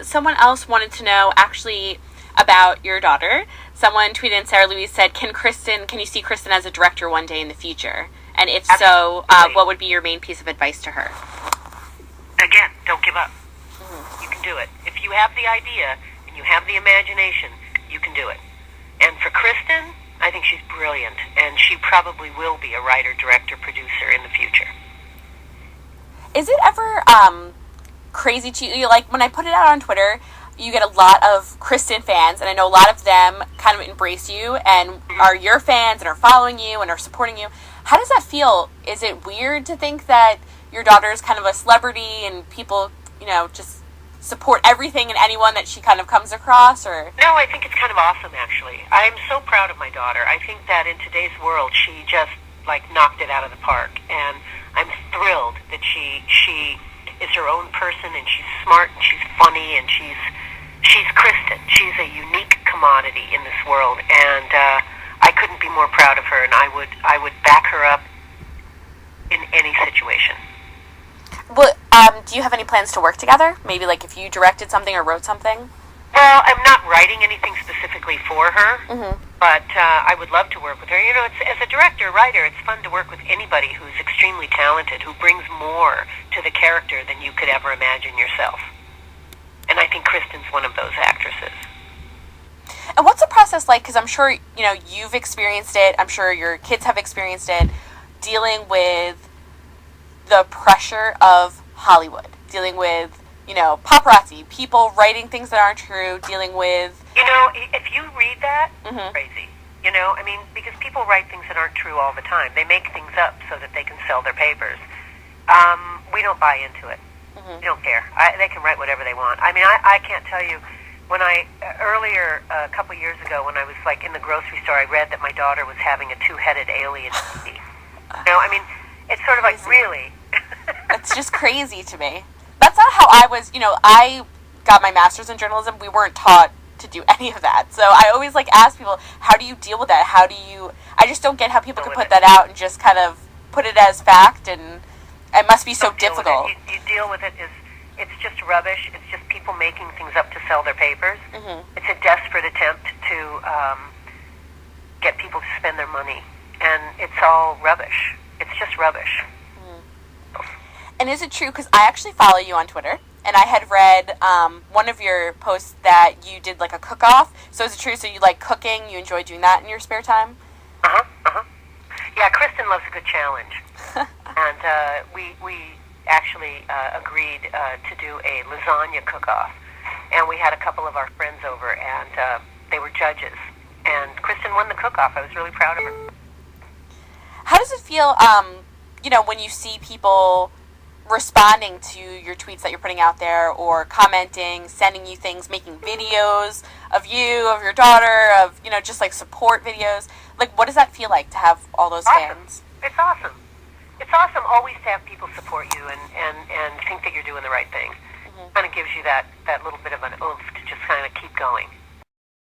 Someone else wanted to know, actually, about your daughter. Someone tweeted, and Sarah Louise said, can you see Kristen as a director one day in the future? And if so, what would be your main piece of advice to her? Again, don't give up. You can do it. If you have the idea and you have the imagination, you can do it. And for Kristen, I think she's brilliant, and she probably will be a writer, director, producer in the future. Is it ever crazy to you? Like, when I put it out on Twitter, you get a lot of Kristen fans, and I know a lot of them kind of embrace you and are your fans and are following you and are supporting you. How does that feel? Is it weird to think that your daughter is kind of a celebrity and people, just support everything and anyone that she kind of comes across? Or No, I think it's kind of awesome, actually. I'm so proud of my daughter. I think that in today's world, she just, knocked it out of the park. And I'm thrilled that she is her own person, and she's smart, and she's funny, and she's Kristen. She's a unique commodity in this world, and I couldn't be more proud of her, and I would back her up in any situation. Well, do you have any plans to work together? Maybe if you directed something or wrote something? Well, I'm not writing anything specifically for her, but I would love to work with her. As a director, writer, it's fun to work with anybody who's extremely talented, who brings more to the character than you could ever imagine yourself. And I think Kristen's one of those actresses. And what's the process like? Because I'm sure, you've experienced it. I'm sure your kids have experienced it, dealing with the pressure of Hollywood, dealing with, paparazzi, people writing things that aren't true, dealing with... If you read that, it's crazy. Because people write things that aren't true all the time. They make things up so that they can sell their papers. We don't buy into it. We don't care. They can write whatever they want. I can't tell you, when earlier, a couple years ago, when I was, in the grocery store, I read that my daughter was having a two-headed alien baby. It's sort of really? It's just crazy to me. That's not how I was, I got my master's in journalism. We weren't taught to do any of that. So I always ask people, how do you deal with that? I just don't get how people can put that out and just kind of put it as fact, and it must be so difficult. You deal with it it's just rubbish. It's just people making things up to sell their papers. It's a desperate attempt to get people to spend their money, and it's all rubbish. It's just rubbish. And is it true, because I actually follow you on Twitter, and I had read one of your posts that you did a cook-off. So is it true, so you like cooking, you enjoy doing that in your spare time? Yeah, Kristen loves a good challenge. And we actually agreed to do a lasagna cook-off. And we had a couple of our friends over, and they were judges. And Kristen won the cook-off. I was really proud of her. How does it feel, when you see people responding to your tweets that you're putting out there, or commenting, sending you things, making videos of you, of your daughter, of, just support videos? What does that feel like to have all those fans? It's awesome. It's awesome always to have people support you and think that you're doing the right thing. Kind of gives you that little bit of an oomph to just kind of keep going.